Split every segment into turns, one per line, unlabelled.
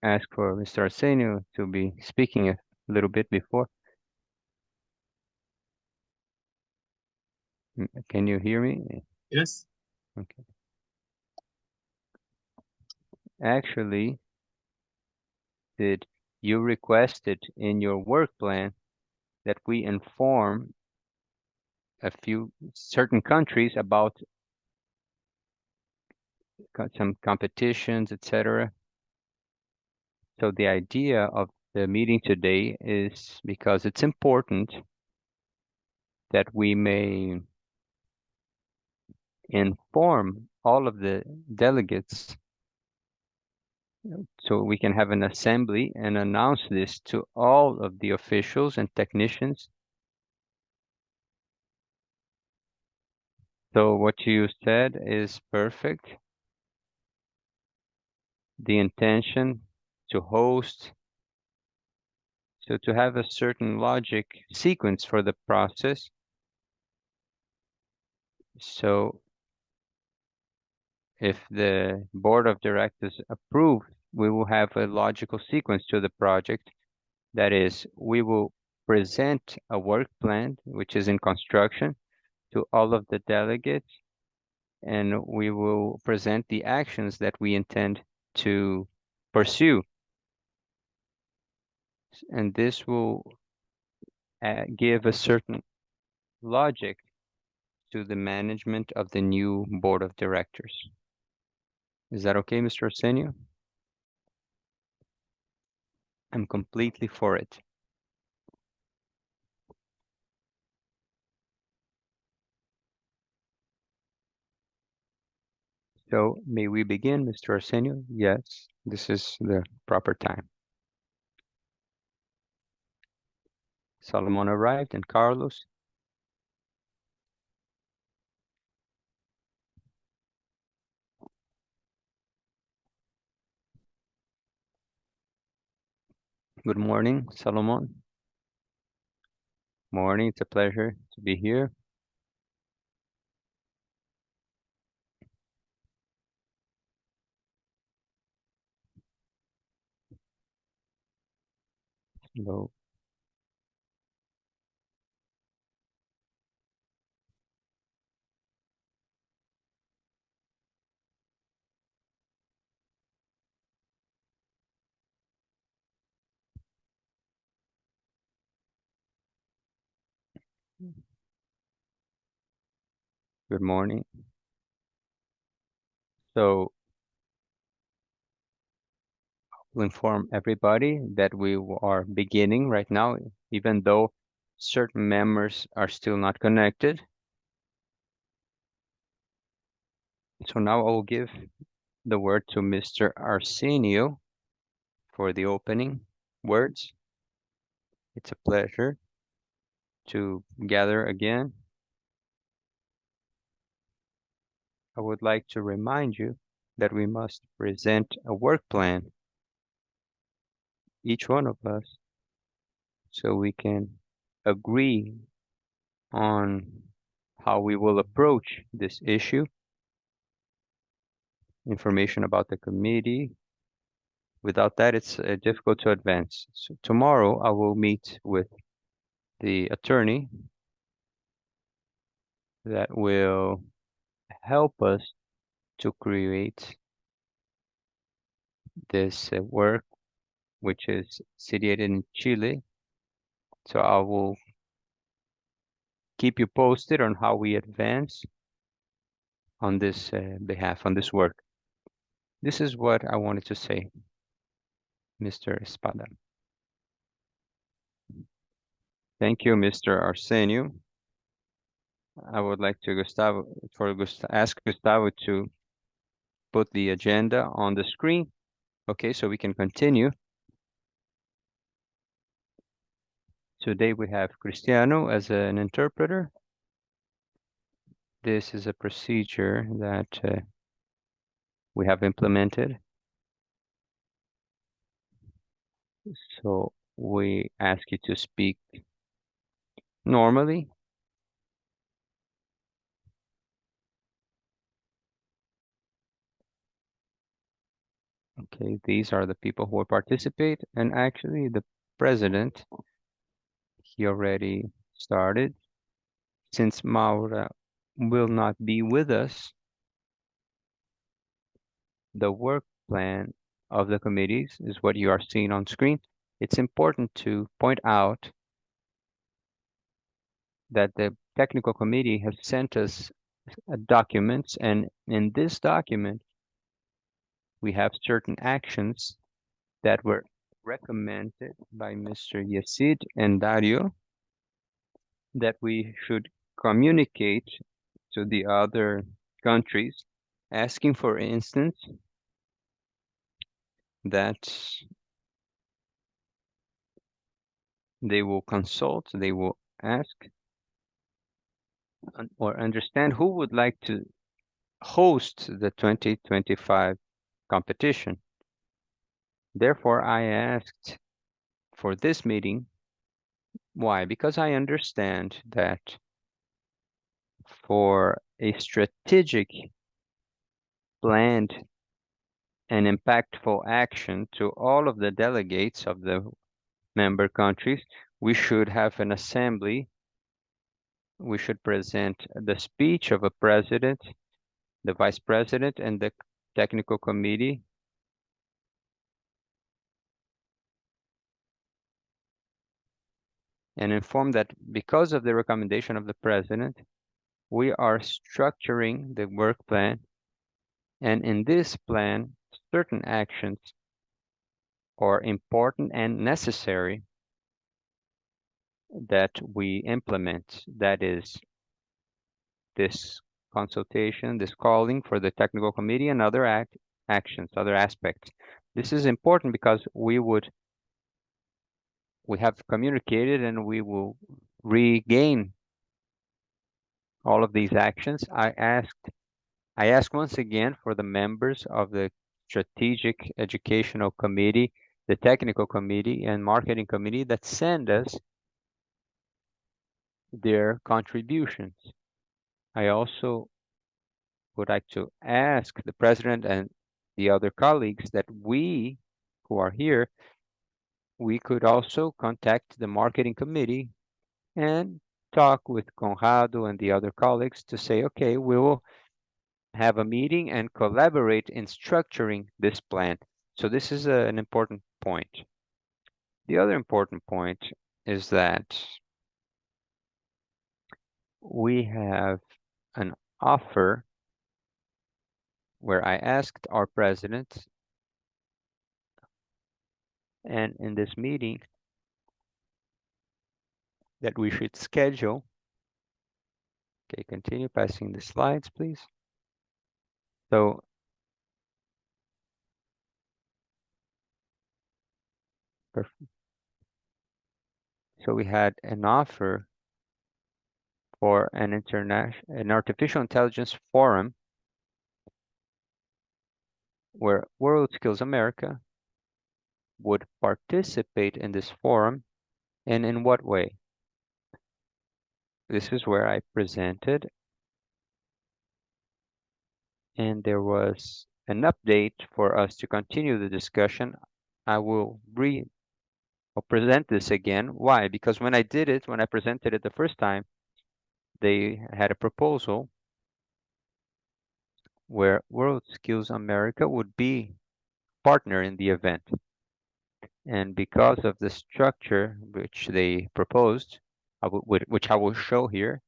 ask for Mr. Arsenio to be speaking a little bit before. Can you hear me?
Yes.
Okay. Actually, did you requested in your work plan that we inform a few certain countries about some competitions, etc. So the idea of the meeting today is because it's important that we may inform all of the delegates so we can have an assembly and announce this to all of the officials and technicians. So what you said is perfect. The intention to host, so to have a certain logic sequence for the process. So if the board of directors approve, we will have a logical sequence to the project. That is, we will present a work plan, which is in construction, to all of the delegates, and we will present the actions that we intend to pursue. And this will give a certain logic to the management of the new board of directors. Is that okay, Mr. Arsenio? I'm completely for it. So may we begin, Mr. Arsenio? Yes, this is the proper time. Solomon arrived and Carlos. Good morning, Solomon. Morning, it's a pleasure to be here. Hello. Good morning. So we'll inform everybody that we are beginning right now, even though certain members are still not connected. So now I will give the word to Mr. Arsenio for the opening words. It's a pleasure to gather again. I would like to remind you that we must present a work plan, each one of us, so we can agree on how we will approach this issue, information about the committee. Without that, it's difficult to advance. So tomorrow I will meet with the attorney that will help us to create this work, which is situated in Chile. So I will keep you posted on how we advance on this behalf, on this work. This is what I wanted to say, Mr. Espada. Thank you, Mr. Arsenio. I would like to ask Gustavo to put the agenda on the screen. Okay, so we can continue. Today we have Cristiano as an interpreter. This is a procedure that we have implemented. So we ask you to speak normally. Okay, these are the people who will participate, and actually the president, he already started. Since Maura will not be with us, the work plan of the committees is what you are seeing on screen. It's important to point out that the technical committee has sent us documents, and in this document, we have certain actions that were recommended by Mr. Yesid and Dario that we should communicate to the other countries, asking, for instance, that they will consult, they will ask or understand who would like to host the 2025 competition. Therefore, I asked for this meeting. Why? Because I understand that for a strategic, planned, and impactful action to all of the delegates of the member countries, we should have an assembly. We should present the speech of a president, the vice president, and the technical committee, and inform that because of the recommendation of the president, we are structuring the work plan, and in this plan, certain actions are important and necessary that we implement. That is this consultation, this calling for the technical committee and other actions, other aspects. This is important because we have communicated and we will regain all of these actions. I ask once again for the members of the strategic educational committee, the technical committee and marketing committee that send us their contributions. I also would like to ask the president and the other colleagues that we who are here, we could also contact the marketing committee and talk with Conrado and the other colleagues to say, okay, we will have a meeting and collaborate in structuring this plan. So this is an important point. The other important point is that we have an offer where I asked our president, and in this meeting, that we should schedule. Okay, continue passing the slides, please. So we had an offer for an artificial intelligence forum where World Skills America would participate in this forum, and in what way? This is where I presented, and there was an update for us to continue the discussion. I'll present this again. Why? Because when I presented it the first time, they had a proposal where World Skills America would be partner in the event. And because of the structure which they proposed, which I will show here.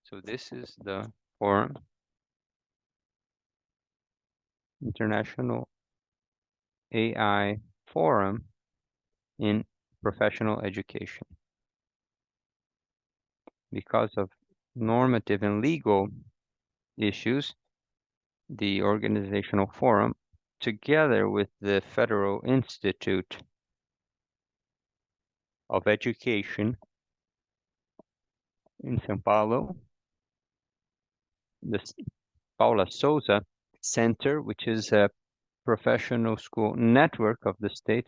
So this is the forum, International AI Forum in Professional Education. Because of normative and legal issues, the organizational forum, together with the Federal Institute of Education in São Paulo, the Paula Souza Center, which is a professional school network of the state,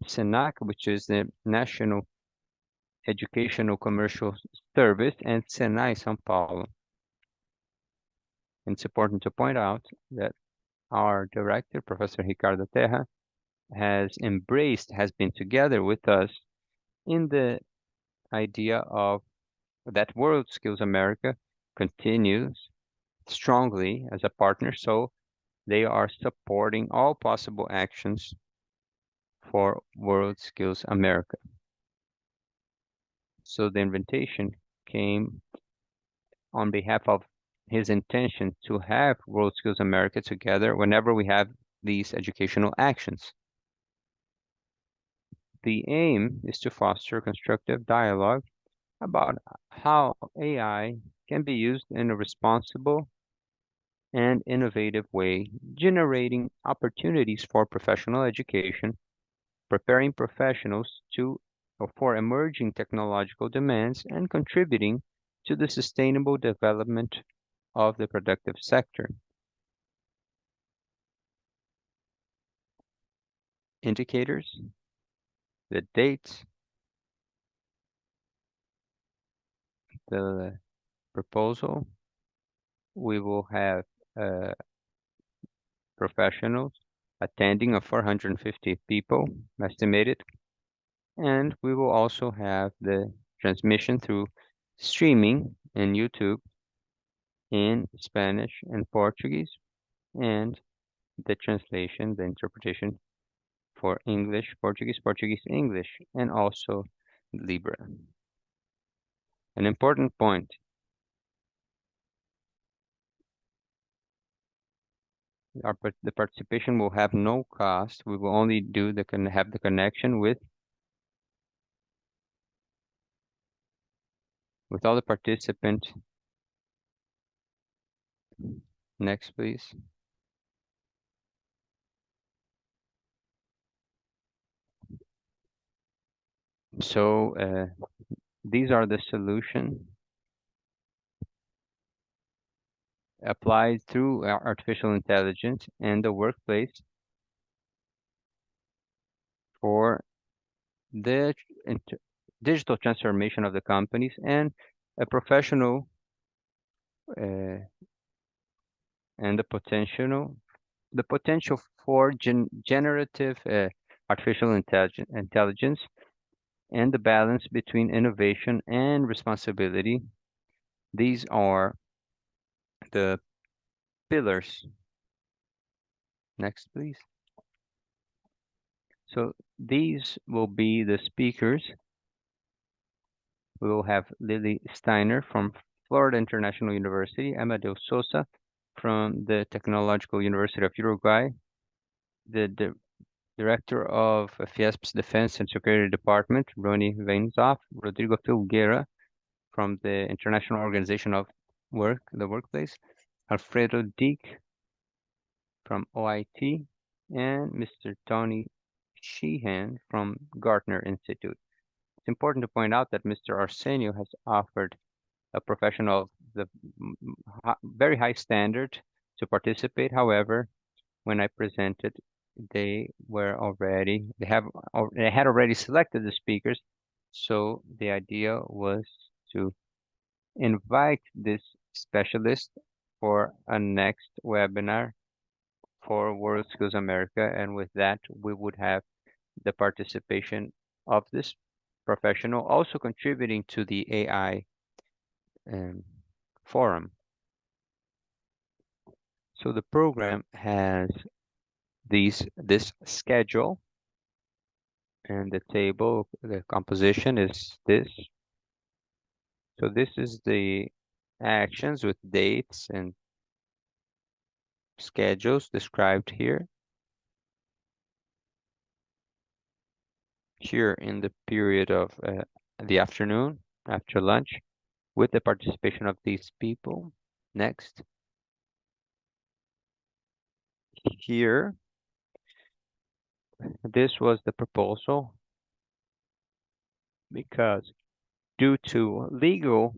SENAC, which is the National Educational Commercial Service, and Senai São Paulo. And it's important to point out that our director, Professor Ricardo Terra, has been together with us in the idea of that World Skills America continues strongly as a partner. So they are supporting all possible actions for World Skills America. So the invitation came on behalf of his intention to have World Skills America together whenever we have these educational actions. The aim is to foster constructive dialogue about how AI can be used in a responsible and innovative way, generating opportunities for professional education, preparing professionals to for emerging technological demands, and contributing to the sustainable development of the productive sector. Indicators, the dates, the proposal. We will have uh, professionals attending of 450 people estimated, and we will also have the transmission through streaming in YouTube in Spanish and Portuguese, and the translation, the interpretation for English, Portuguese, Portuguese, English, and also Libra. An important point, the participation will have no cost. We will only have the connection with all the participants. Next, please. So these are the solution applied through artificial intelligence in the workplace for the digital transformation of the companies and a professional uh, and the potential for generative artificial intelligence and the balance between innovation and responsibility. These are the pillars. Next, please. So these will be the speakers. We will have Lily Steiner from Florida International University, Amadeu Sosa from the Technological University of Uruguay, the Director of Fiesp's Defense and Security Department, Roni Vainzoff, Rodrigo Filgueira from the International Organization of the Workplace, Alfredo Deek from OIT, and Mr. Tony Sheehan from Gartner Institute. It's important to point out that Mr. Arsenio has offered a professional of the very high standard to participate. However, when I presented, they had already selected the speakers. So the idea was to invite this specialist for a next webinar for World Skills America. And with that, we would have the participation of this professional also contributing to the AI forum. So the program has this schedule, and the table, the composition is this. So this is the actions with dates and schedules described here. Here in the period of the afternoon, after lunch, with the participation of these people. Next. Here, this was the proposal because due to legal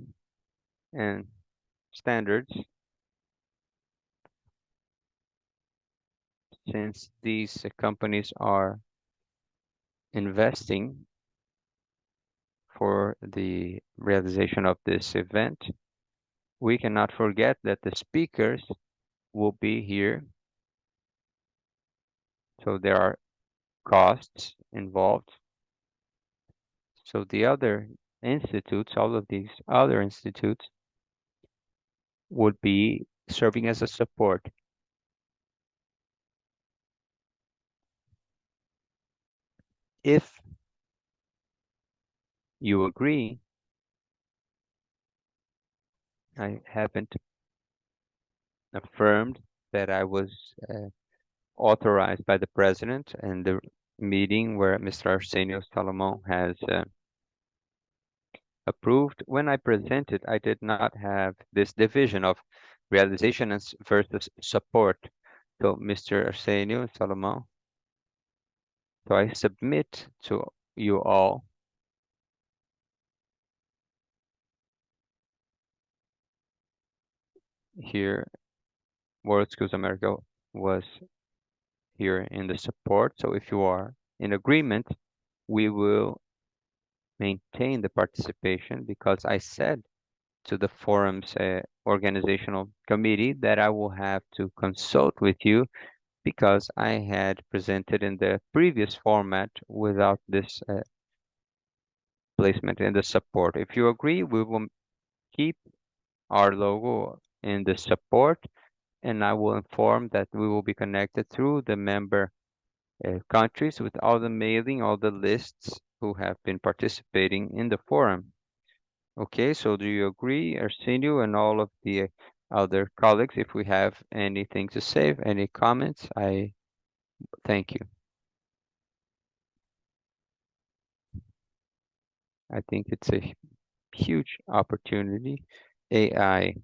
and standards, since these companies are investing for the realization of this event, we cannot forget that the speakers will be here. So there are costs involved. So the other institutes, all of these other institutes, would be serving as a support. If you agree, I haven't affirmed that I was authorized by the president and the meeting where Mr. Arsenio Salomon has approved. When I presented, I did not have this division of realization versus support. So Mr. Arsenio Salomon, so I submit to you all here, World Skills America was here in the support. So if you are in agreement, we will maintain the participation because I said to the forum's organizational committee that I will have to consult with you because I had presented in the previous format without this placement in the support. If you agree, we will keep our logo in the support, and I will inform that we will be connected through the member countries with all the mailing, all the lists who have been participating in the forum. Okay, so do you agree, Arsenio, and all of the other colleagues? If we have anything to say, any comments, I thank you. I think it's a huge opportunity. AI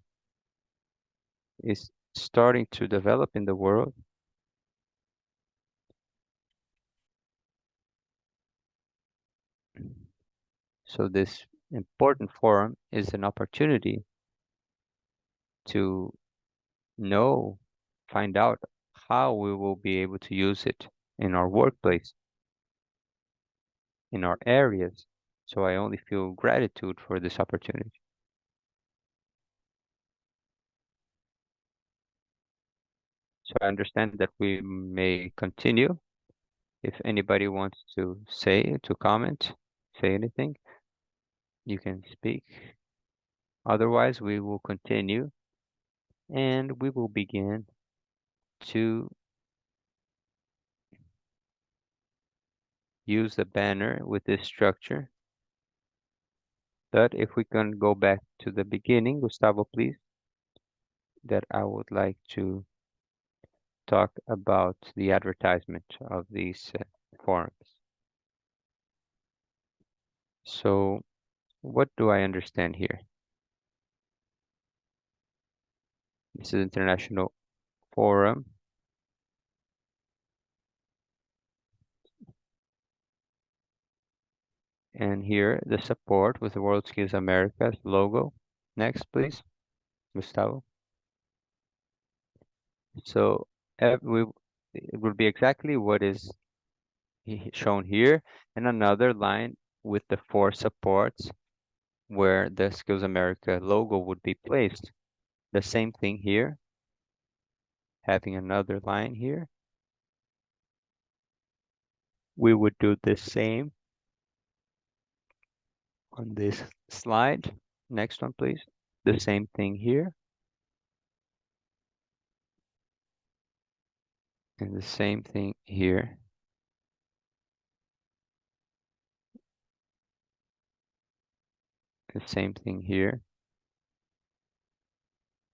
is starting to develop in the world. So this important forum is an opportunity to know, find out how we will be able to use it in our workplace, in our areas. So I only feel gratitude for this opportunity. So I understand that we may continue. If anybody wants to say, to comment, say anything, you can speak. Otherwise, we will continue and we will begin to use the banner with this structure. But if we can go back to the beginning, Gustavo, please, that I would like to talk about the advertisement of these forums. So what do I understand here? This is International Forum. And here the support with the World Skills Americas logo. Next, please, Gustavo. So it will be exactly what is shown here, and another line with the four supports where the Skills America logo would be placed. The same thing here, having another line here. We would do the same on this slide. Next one, please. The same thing here. And the same thing here. The same thing here.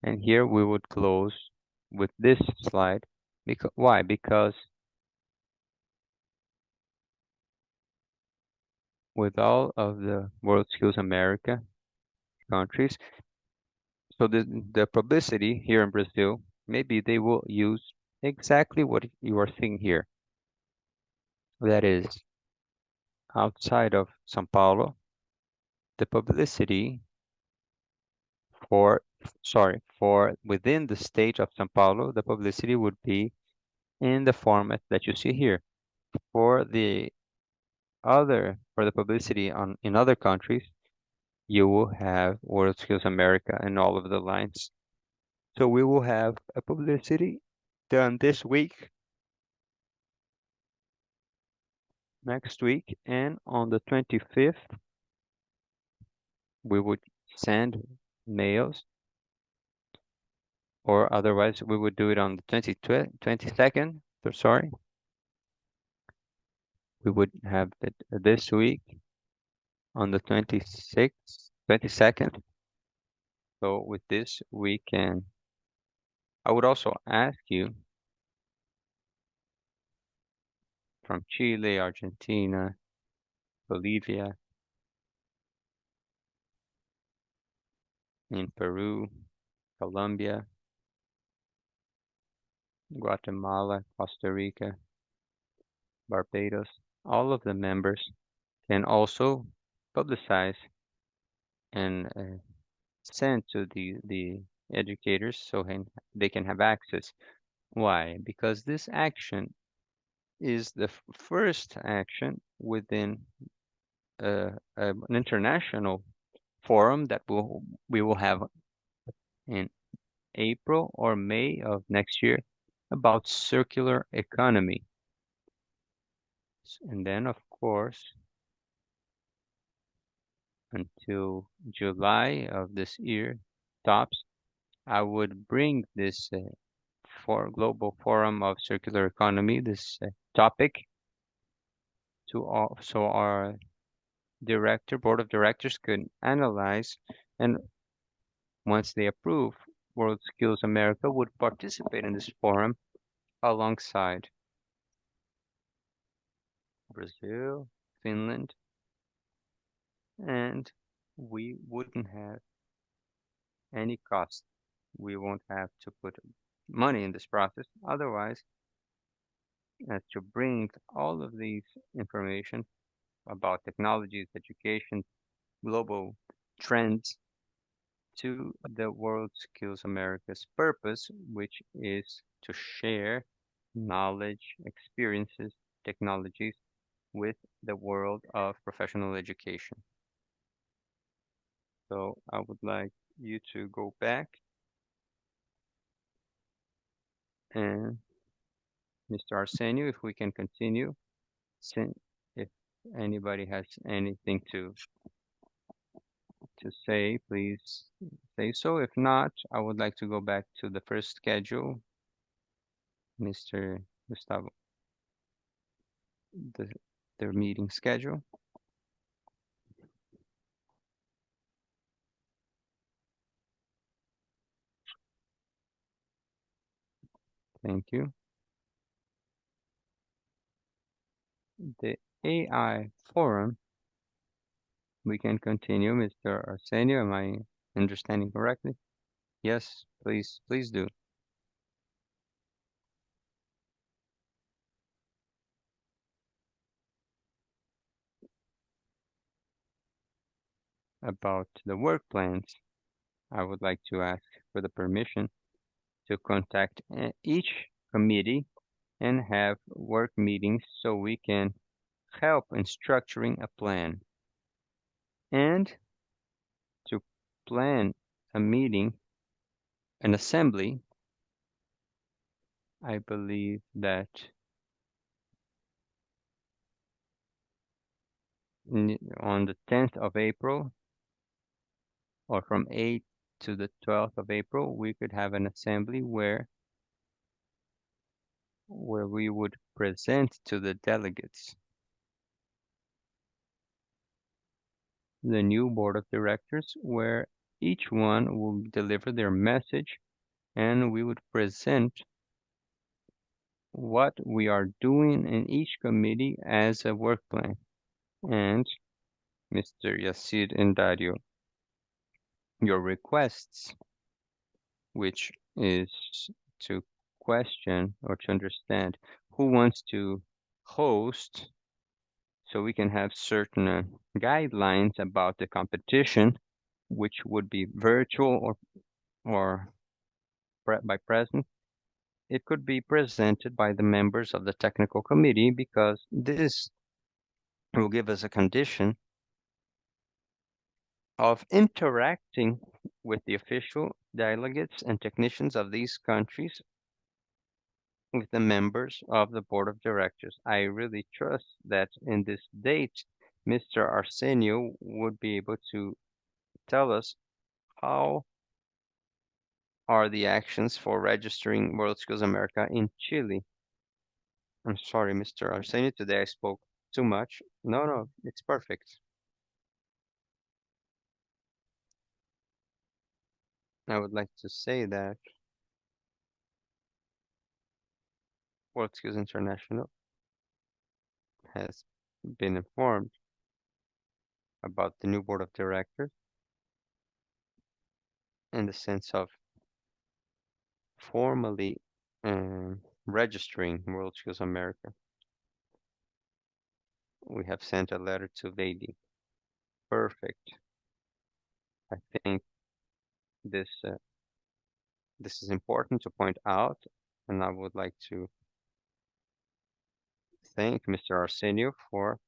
And here we would close with this slide. Why? Because with all of the World Skills America countries, so the publicity here in Brazil, maybe they will use exactly what you are seeing here. That is, outside of São Paulo, the publicity for within the state of São Paulo, the publicity would be in the format that you see here. For the publicity in other countries, you will have World Skills America and all of the lines. So we will have a publicity done this week, next week, and on the 25th, we would send mails, or otherwise we would do it on the 22nd. So sorry, we would have it this week on the 26th, 22nd. So with this, we can. I would also ask you from Chile, Argentina, Bolivia, in Peru, Colombia, Guatemala, Costa Rica, Barbados, all of the members can also publicize and send to the educators so they can have access. Why? Because this action is the first action within an international forum that we will have in April or May of next year about circular economy. And then, of course, until July of this year, tops, I would bring this for global forum of circular economy, this topic to all, so our board of directors could analyze, and once they approve, World Skills America would participate in this forum alongside Brazil, Finland, and we wouldn't have any cost. We won't have to put money in this process. Otherwise, as to bring all of these information about technologies, education, global trends to the World Skills America's purpose, which is to share knowledge, experiences, technologies with the world of professional education. So I would like you to go back and Mr. Arsenio, if we can continue, if anybody has anything to say, please say so. If not, I would like to go back to the first schedule, Mr. Gustavo, the, their meeting schedule. Thank you. The AI forum, we can continue, Mr. Arsenio. Am I understanding correctly? Yes, please do. About the work plans, I would like to ask for the permission to contact each committee and have work meetings so we can help in structuring a plan and to plan a meeting, an assembly. I believe that on the 10th of April or from 8th to the 12th of April, we could have an assembly where we would present to the delegates the new board of directors, where each one will deliver their message and we would present what we are doing in each committee as a work plan. And Mr. Yacir and Dario, your requests, which is to question or to understand who wants to host so we can have certain guidelines about the competition, which would be virtual or by presence. It could be presented by the members of the technical committee because this will give us a condition of interacting with the official delegates and technicians of these countries with the members of the board of directors. I really trust that in this date, Mr. Arsenio would be able to tell us how are the actions for registering World Skills America in Chile. I'm sorry, Mr. Arsenio, today I spoke too much. No, it's perfect. I would like to say that World Skills International has been informed about the new board of directors in the sense of formally registering World Skills America. We have sent a letter to Vedi. Perfect. I think this is important to point out, and I would like to thank Mr. Arsenio for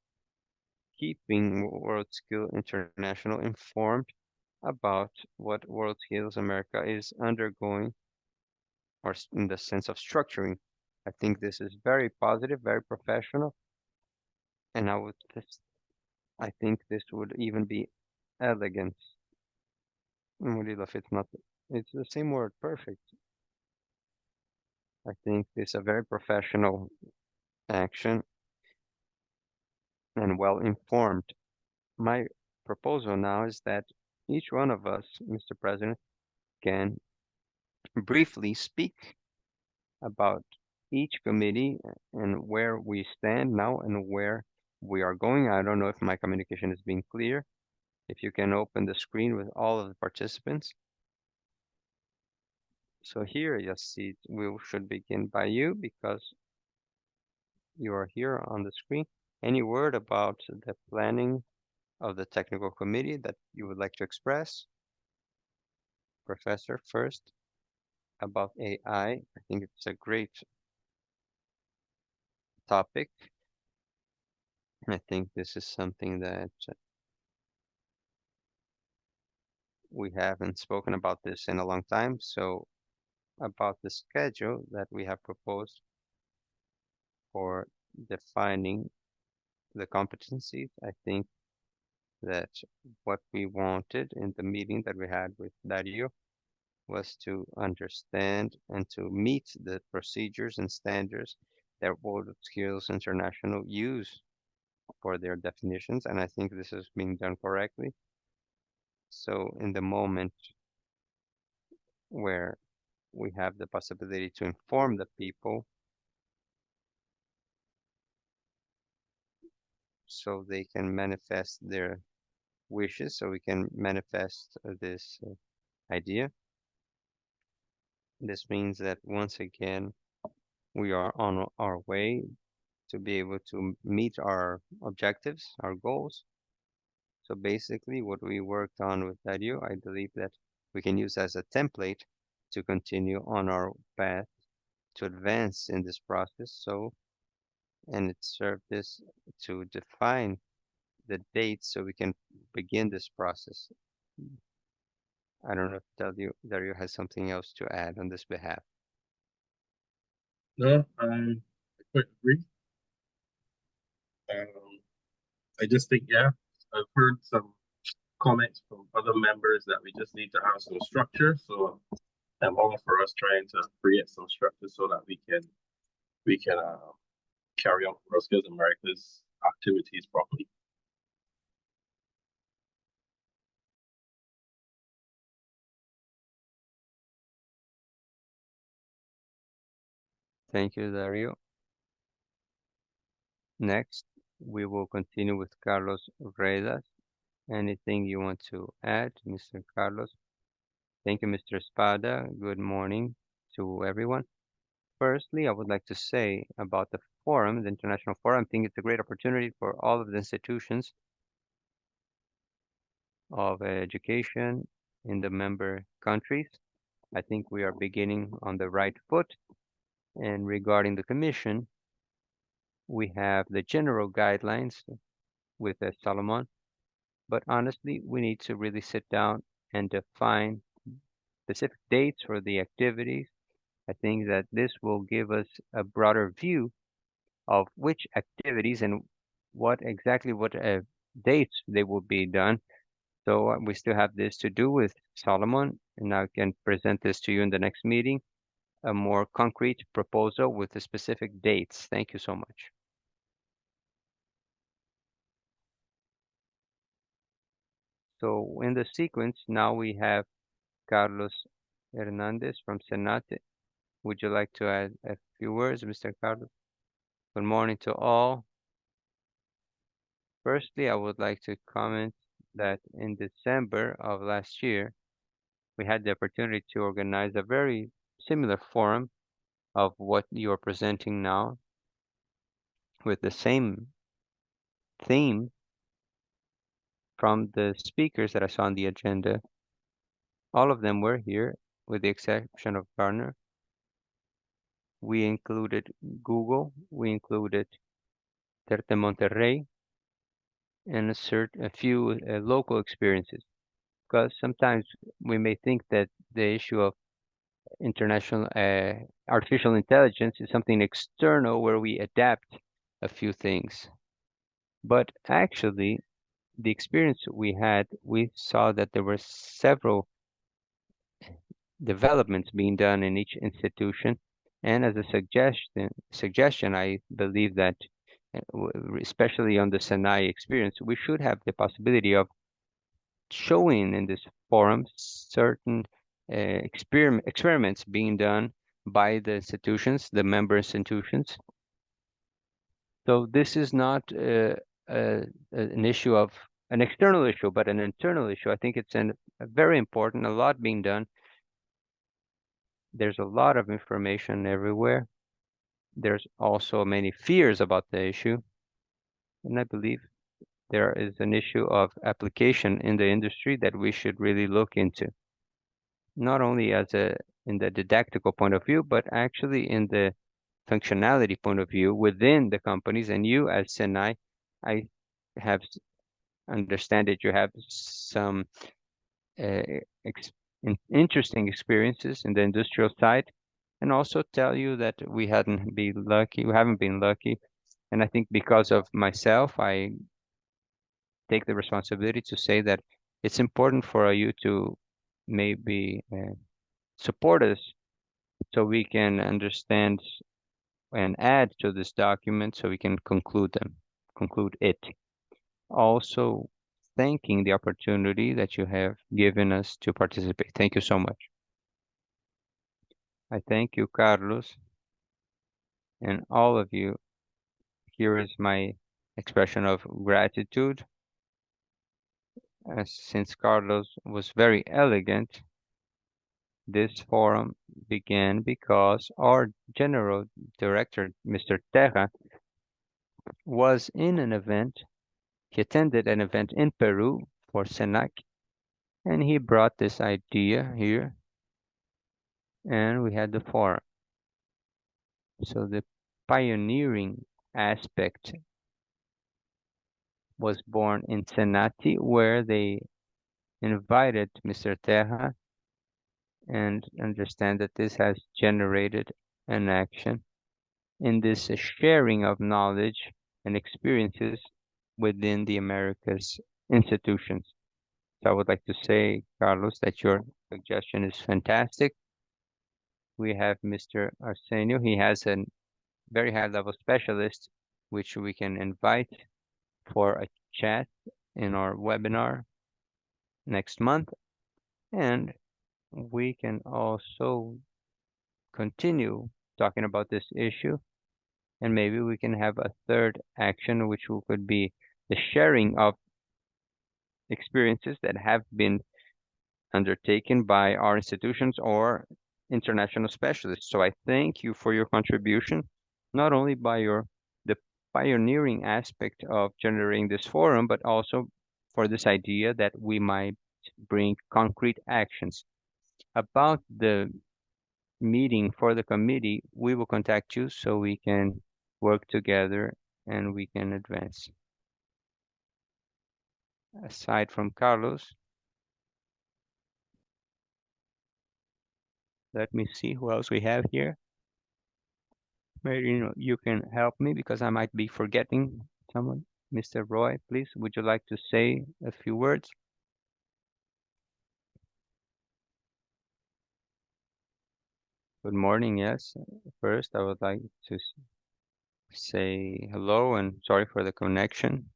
keeping World Skills International informed about what World Skills America is undergoing, or in the sense of structuring. I think this is very positive, very professional, and I think this would even be elegant. Murilo, if it's not, it's the same word, perfect. I think this is a very professional action and well informed. My proposal now is that each one of us, Mr. President, can briefly speak about each committee and where we stand now and where we are going. I don't know if my communication is being clear. If you can open the screen with all of the participants. So here, Yassid, we should begin by you because you are here on the screen. Any word about the planning of the technical committee that you would like to express? Professor, first about AI. I think it's a great topic. I think this is something that we haven't spoken about this in a long time. So about the schedule that we have proposed for defining the competencies, I think that what we wanted in the meeting that we had with Dario was to understand and to meet the procedures and standards that World Skills International use for their definitions. And I think this is being done correctly. So in the moment where we have the possibility to inform the people so they can manifest their wishes, so we can manifest this idea. This means that once again, we are on our way to be able to meet our objectives, our goals. So basically, what we worked on with Dario, I believe that we can use as a template to continue on our path to advance in this process. So, and it served this to define the date so we can begin this process. I don't know if Dario has something else to add on this behalf.
No, I quite agree. Um, I just think, yeah, I've heard some comments from other members that we just need to have some structure. So I'm all for us trying to create some structure so that we can carry on World Skills America's activities properly.
Thank you, Dario. Next, we will continue with Carlos Redas. Anything you want to add, Mr. Carlos? Thank you, Mr. Espada. Good morning to everyone. Firstly, I would like to say about the forum, the International Forum. I think it's a great opportunity for all of the institutions of education in the member countries. I think we are beginning on the right foot. And regarding the Commission, we have the general guidelines with Solomon. But honestly, we need to really sit down and define specific dates for the activities. I think that this will give us a broader view of which activities and what dates they will be done. So we still have this to do with Solomon, and I can present this to you in the next meeting, a more concrete proposal with the specific dates. Thank you so much. So in the sequence, now we have Carlos Hernandez from Senate. Would you like to add a few words, Mr. Carlos? Good morning to all. Firstly, I would like to comment that in December of last year, we had the opportunity to organize a very similar forum of what you are presenting now with the same theme from the speakers that I saw on the agenda. All of them were here, with the exception of Garner. We included Google, we included Terte Monterrey, and a few local experiences. Because sometimes we may think that the issue of international artificial intelligence is something external where we adapt a few things. But actually, the experience we had, we saw that there were several developments being done in each institution. And as a suggestion, I believe that, especially on the Senai experience, we should have the possibility of showing in this forum certain experiments being done by the institutions, the member institutions. So this is not an issue of an external issue, but an internal issue. I think it's very important, a lot being done. There's a lot of information everywhere. There's also many fears about the issue. And I believe there is an issue of application in the industry that we should really look into, not only in the didactical point of view, but actually in the functionality point of view within the companies. And you, as Senai, I have understand that you have some uh, ex interesting experiences in the industrial side, and also tell you that we haven't been lucky. And I think because of myself, I take the responsibility to say that it's important for you to maybe support us so we can understand and add to this document so we can conclude it. Also, thanking the opportunity that you have given us to participate. Thank you so much. I thank you, Carlos, and all of you. Here is my expression of gratitude. Since Carlos was very elegant, this forum began because our general director, Mr. Terra, was in an event. He attended an event in Peru for SENAC, and he brought this idea here, and we had the forum. So the pioneering aspect was born in Senati, where they invited Mr. Terra and understand that this has generated an action in this sharing of knowledge and experiences within the Americas institutions. So I would like to say, Carlos, that your suggestion is fantastic. We have Mr. Arsenio. He has a very high level specialist, which we can invite for a chat in our webinar next month. And we can also continue talking about this issue. And maybe we can have a third action, which could be the sharing of experiences that have been undertaken by our institutions or international specialists. So I thank you for your contribution, not only by the pioneering aspect of generating this forum, but also for this idea that we might bring concrete actions. About the meeting for the committee, we will contact you so we can work together and we can advance. aside from Carlos. Let me see who else we have here. Maybe you can help me because I might be forgetting someone. Mr. Roy, please, would you like to say a few words? Good morning. Yes. First, I would like to say hello and sorry for the connection.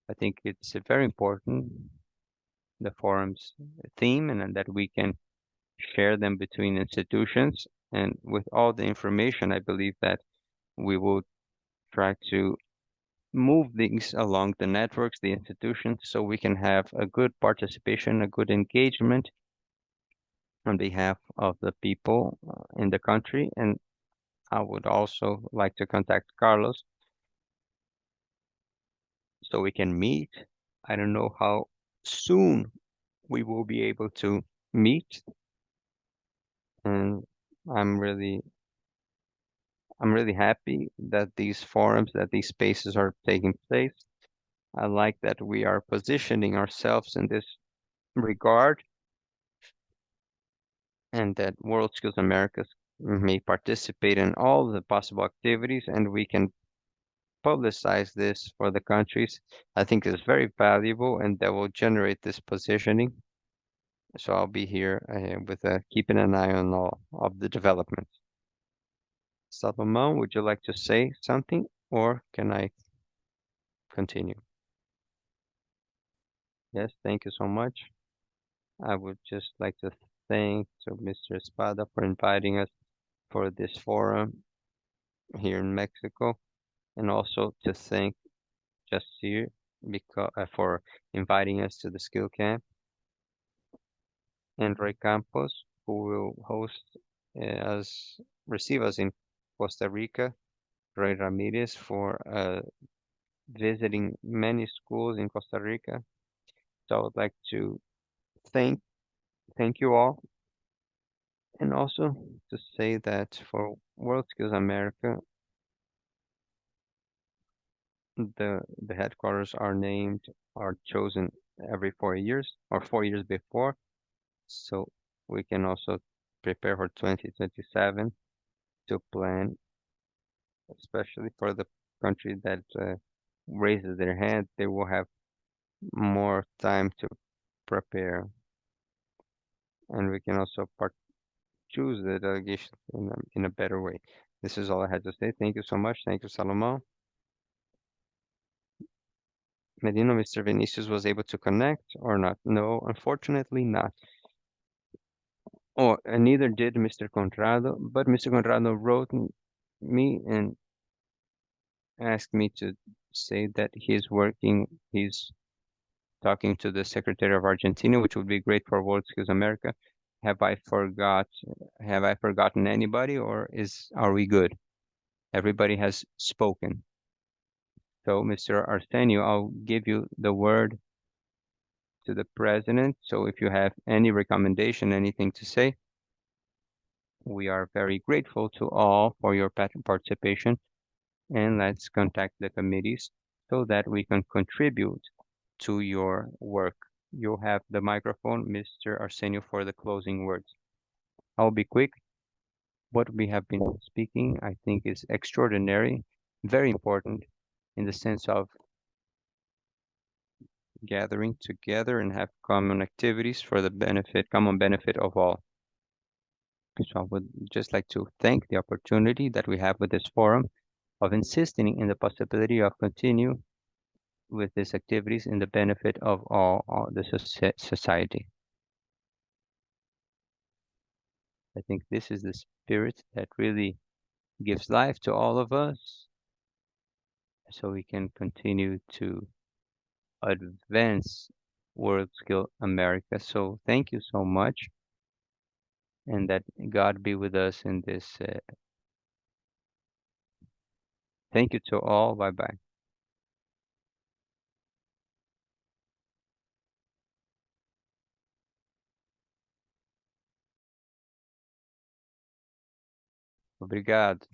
I think it's very important, the forum's theme, and that we can share them between institutions. And with all the information, I believe that we will try to move things along the networks, the institutions, so we can have a good participation, a good engagement on behalf of the people in the country. And I would also like to contact Carlos so we can meet. I don't know how soon we will be able to meet, and I'm really I'm really happy that these forums, that these spaces are taking place. I like that we are positioning ourselves in this regard and that World Skills Americas may participate in all the possible activities and we can publicize this for the countries. I think it's very valuable and that will generate this positioning. So I'll be here with keeping an eye on all of the developments. Salomon, would you like to say something or can I continue? Yes, thank you so much. I would just like to thank to Mr. Espada for inviting us for this forum here in Mexico, and also to thank Jasir for inviting us to the skill camp, and Roy Campos, who will us, receive us in Costa Rica, Roy Ramirez for visiting many schools in Costa Rica. So I would like to thank thank you all, and also to say that for World Skills America, the headquarters are chosen every 4 years or 4 years before, so we can also prepare for 2027 to plan, especially for the country that raises their hand, they will have more time to prepare, and we can also choose the delegation in a better way. This is all I had to say. Thank you so much. Thank you, Salomon. Medina, Mr. Vinicius was able to connect or not? No, unfortunately not. Oh, and neither did Mr. Conrado, but Mr. Conrado wrote me and asked me to say that he's talking to the Secretary of Argentina, which would be great for World Skills America. Have I forgot, have I forgotten anybody or are we good? Everybody has spoken. So, Mr. Arsenio, I'll give you the word to the president. So if you have any recommendation, anything to say, we are very grateful to all for your participation, and let's contact the committees so that we can contribute to your work. You have the microphone, Mr. Arsenio, for the closing words. I'll be quick. What we have been speaking, I think, is extraordinary, very important in the sense of gathering together and have common activities for the common benefit of all. So I would just like to thank the opportunity that we have with this forum of insisting in the possibility of continue with these activities in the benefit of all the society. I think this is the spirit that really gives life to all of us so we can continue to advance World Skill America. So thank you so much and that God be with us in this. Thank you to all. Bye bye. Obrigado.